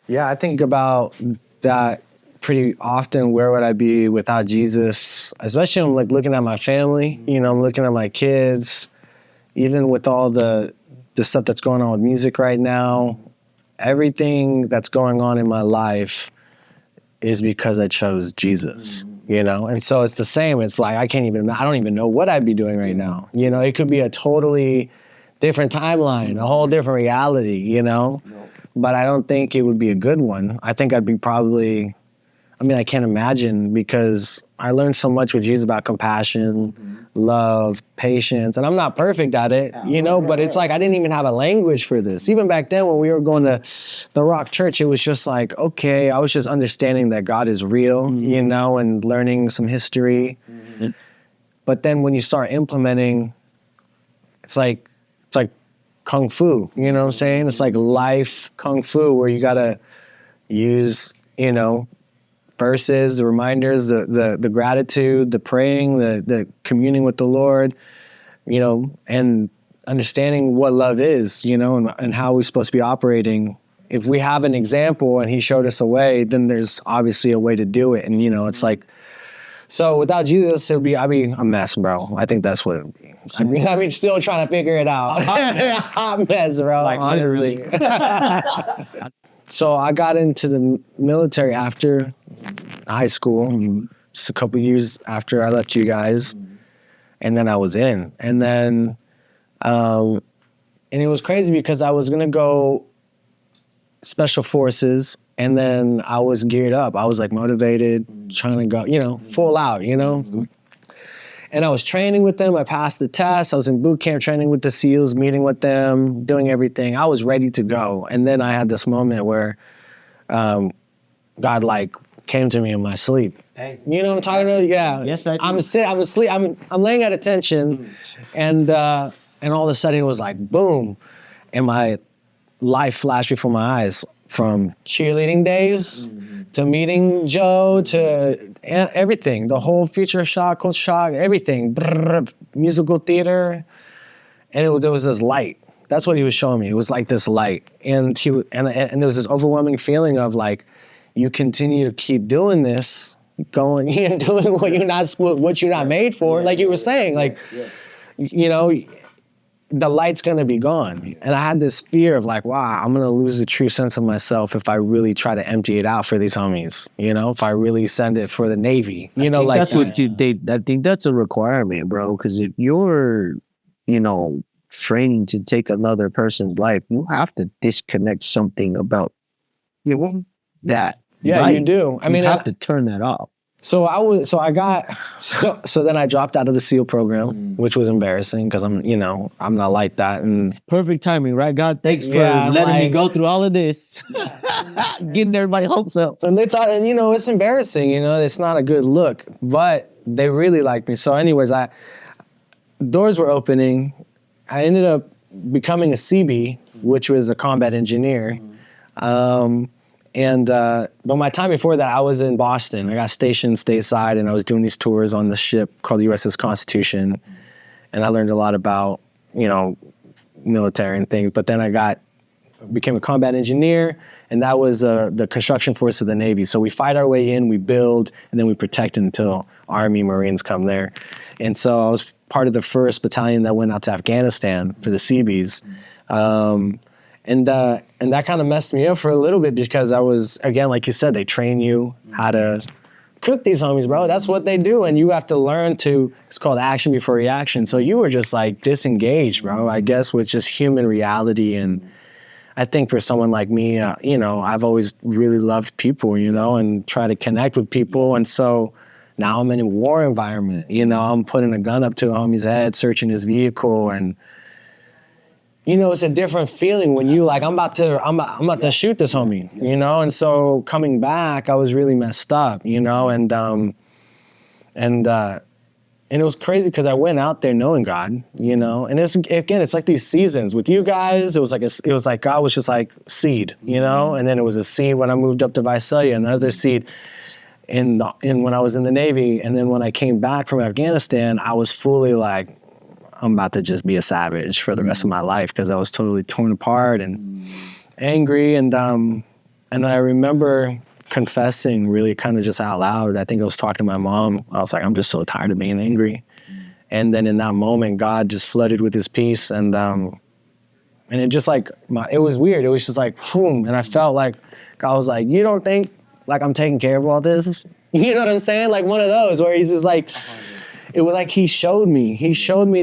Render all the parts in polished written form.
Yeah, I think about that pretty often. Where would I be without Jesus? Especially I'm like looking at my family, I'm looking at my kids, even with all the stuff that's going on with music right now, everything that's going on in my life is because I chose Jesus, And so it's the same. It's like, I don't even know what I'd be doing right now. It could be a totally different timeline, a whole different reality, But I don't think it would be a good one. I think I'd be I can't imagine, because I learned so much with Jesus about compassion, love, patience, and I'm not perfect at it, but it's like I didn't even have a language for this. Even back then when we were going to the Rock Church, it was just like, okay, I was just understanding that God is real, and learning some history. But then when you start implementing, it's like kung fu, you know what I'm saying? It's like life kung fu, where you gotta use, verses, the reminders, the gratitude, the praying, the communing with the Lord, and understanding what love is, and how we're supposed to be operating. If we have an example and he showed us a way, then there's obviously a way to do it. And, it's like, so without Jesus, I'd be a mess, bro. I think that's what it would be. Still trying to figure it out. Hot mess, bro. Like, honestly. So I got into the military after high school, just a couple years after I left you guys, and then I was in. And then, and it was crazy because I was gonna go special forces, and then I was geared up. I was like motivated, trying to go, full out, And I was training with them. I passed the test. I was in boot camp training with the SEALs, meeting with them, doing everything. I was ready to go. And then I had this moment where God came to me in my sleep. Hey. You know what I'm talking about? Yeah. Yes, I do. I'm asleep. I'm laying at attention, and all of a sudden it was like boom, and my life flashed before my eyes, from cheerleading days to meeting Joe to everything, the whole Future Shock, Coach Shock, everything, musical theater, and there was this light. That's what he was showing me. It was like this light, and there was this overwhelming feeling of like, you continue to keep doing this, going and doing what you're not made for, like you were saying, the light's gonna be gone. And I had this fear of like, wow, I'm gonna lose the true sense of myself if I really try to empty it out for these homies, if I really send it for the Navy, I think that's a requirement, bro, because if you're, training to take another person's life, you have to disconnect something about that. Yeah, light. you do. You have to turn that off. So then I dropped out of the SEAL program, which was embarrassing because I'm not like that. And perfect timing, right? God, thanks for letting me go through all of this. Getting everybody's hopes up. And they thought, it's embarrassing, it's not a good look, but they really liked me. So anyways, doors were opening. I ended up becoming a CB, which was a combat engineer. But my time before that, I was in Boston. I got stationed stateside, and I was doing these tours on the ship called the USS Constitution. And I learned a lot about, military and things. But then I became a combat engineer, and that was the construction force of the Navy. So we fight our way in, we build, and then we protect until Army, Marines come there. And so I was part of the 1st battalion that went out to Afghanistan for the Seabees. And that kind of messed me up for a little bit because I was, again, like you said, they train you how to cook these homies, bro. That's what they do. And you have to learn it's called action before reaction. So you were just like disengaged, bro, I guess, with just human reality. And I think for someone like me, I've always really loved people, and try to connect with people. And so now I'm in a war environment, I'm putting a gun up to a homie's head, searching his vehicle, and it's a different feeling when you I'm about to shoot this homie, And so coming back, I was really messed up, and it was crazy because I went out there knowing God, And it's like these seasons with you guys. It was like God was just like seed, And then it was a seed when I moved up to Visalia, another seed in when I was in the Navy, and then when I came back from Afghanistan, I was fully like, I'm about to just be a savage for the rest of my life because I was totally torn apart and angry. And And I remember confessing really kind of just out loud. I think I was talking to my mom. I was like, I'm just so tired of being angry. And then in that moment, God just flooded with his peace. And it just like, it was weird. It was just like, boom. And I felt like God was like, you don't think like I'm taking care of all this? You know what I'm saying? Like one of those where he's just like, it was like he showed me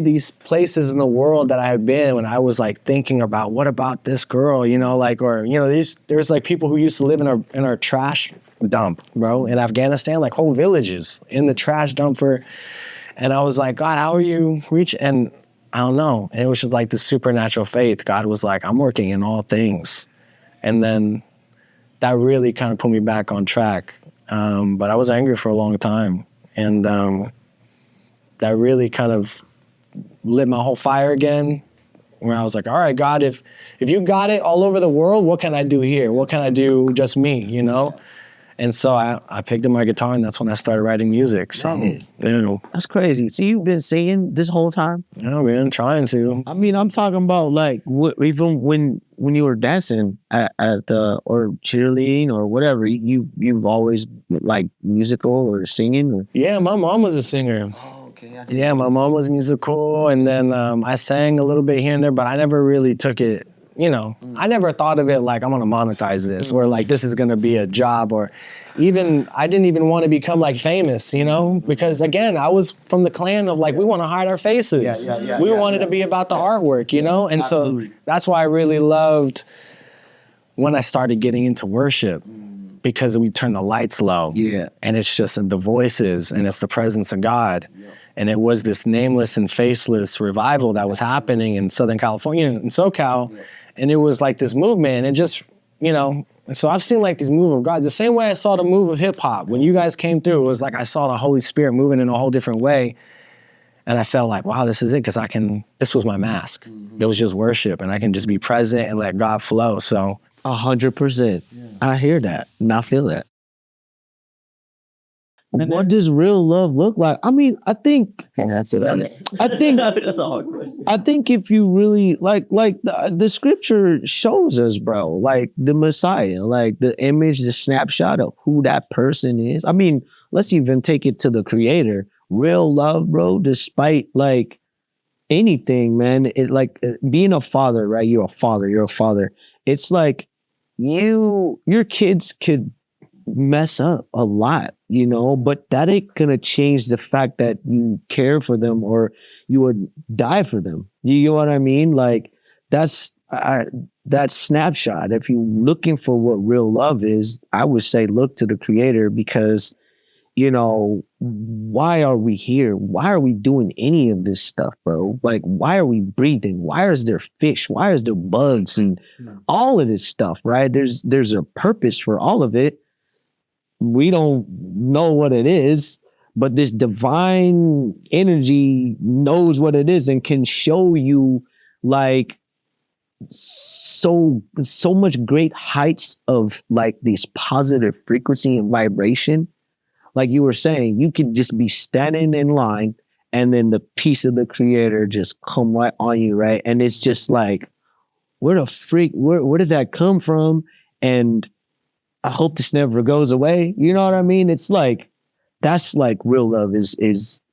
these places in the world that I had been when I was like thinking about, what about this girl, you know, like, or, you know, there's like people who used to live in our trash dump, bro, in Afghanistan, like whole villages in the trash dump and I was like, God, how are you reaching? And I don't know. And it was just like the supernatural faith. God was like, I'm working in all things. And then that really kind of put me back on track. But I was angry for a long time. And that really kind of lit my whole fire again, where I was like, all right, God, if you got it all over the world, what can I do here? What can I do just me, you know? And so I picked up my guitar, and that's when I started writing music. So, you know. That's crazy. So you've been singing this whole time? Yeah, man, trying to. I mean, I'm talking about like even when you were dancing at the or cheerleading or whatever, you've always like musical or singing? Or? Yeah, my mom was a singer. Oh, okay. Yeah, my mom was musical, and then I sang a little bit here and there, but I never really took it. You know, I never thought of it like I'm gonna monetize this or like this is gonna be a job, or even I didn't even want to become like famous, you know, because again, I was from the clan of like we want to hide our faces. We wanted to be about the artwork, you know, and so that's why I really loved when I started getting into worship, because we turn the lights low, and it's just the voices and it's the presence of God. And it was this nameless and faceless revival that was happening in Southern California and SoCal. And it was like this movement, and just, you know, and so I've seen like these move of God. The same way I saw the move of hip hop. When you guys came through, it was like I saw the Holy Spirit moving in a whole different way. And I felt like, wow, this is it, because this was my mask. It was just worship, and I can just be present and let God flow. So 100%. I hear that, and I feel that. What does real love look like? I mean, I think that's a hard question. I think if you really like the scripture shows us, bro, like the Messiah, like the image, the snapshot of who that person is. I mean, let's even take it to the Creator. Real love, bro, despite like anything, man. It like being a father, right? You're a father. It's like your kids could mess up a lot, you know, but that ain't gonna change the fact that you care for them or you would die for them. You know what I mean? Like that's that snapshot. If you're looking for what real love is, I would say look to the Creator, because, you know, why are we here? Why are we doing any of this stuff, bro? Like, why are we breathing? Why is there fish? Why is there bugs and all of this stuff, right? There's a purpose for all of it. We don't know what it is, but this divine energy knows what it is and can show you like so much great heights of like this positive frequency and vibration. Like you were saying, you could just be standing in line and then the peace of the Creator just come right on you, right? And it's just like, where did that come from? And I hope this never goes away. You know what I mean? It's like, that's like real love is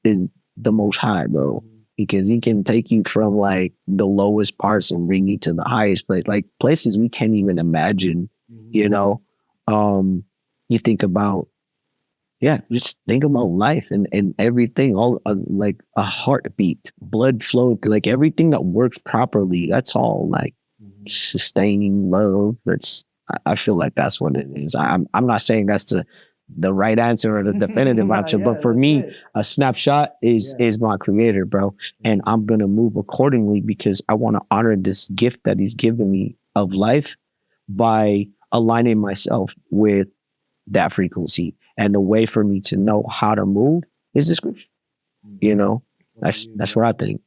the most high, bro. Because he can take you from like the lowest parts and bring you to the highest place, like places we can't even imagine, you know? You think about, just think about life and everything, all like a heartbeat, blood flow, like everything that works properly. That's all like sustaining love. I feel like that's what it is. I'm not saying that's the right answer or the definitive answer, but for me, a snapshot is my Creator, bro. And I'm going to move accordingly because I want to honor this gift that he's given me of life by aligning myself with that frequency. And the way for me to know how to move is the scripture. You know, that's what I think.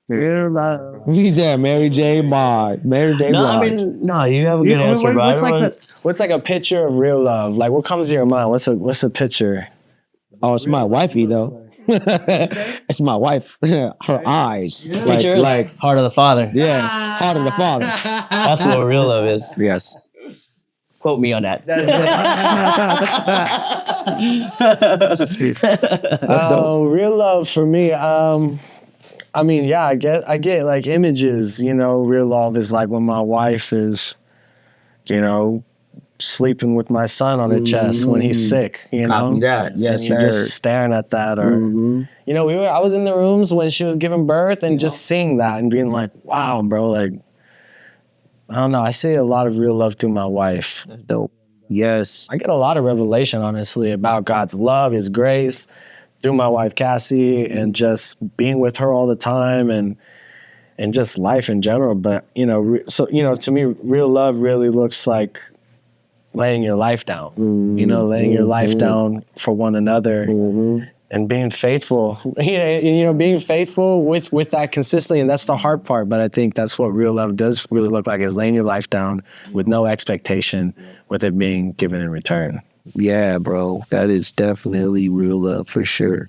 Real love. He's there, Mary J. Blige. Mary J. No, Blige. I mean, no, you have a good answer, bro. What's like a picture of real love? Like, what comes to your mind? What's a picture? Oh, it's my wifey though. It's my wife. Her eyes. Like Heart of the Father. Yeah, heart of the Father. That's what real love is. Yes. Quote me on that. That's dope. Real love for me. I mean, yeah, I get like images. You know, real love is like when my wife is, you know, sleeping with my son on her chest when he's sick. You know, Copy that. Yes, and you're sir. just staring at that, or you know, I was in the rooms when she was giving birth and just seeing that and being like, wow, bro, like. I don't know. I see a lot of real love through my wife. That's dope. Yes. I get a lot of revelation, honestly, about God's love, His grace through my wife, Cassie, and just being with her all the time and just life in general. But, you know, so, you know, to me, real love really looks like laying your life down, you know, laying your life down for one another and being faithful, you know, being faithful with that consistently. And that's the hard part. But I think that's what real love does really look like, is laying your life down with no expectation, with it being given in return. Yeah, bro. That is definitely real love for sure.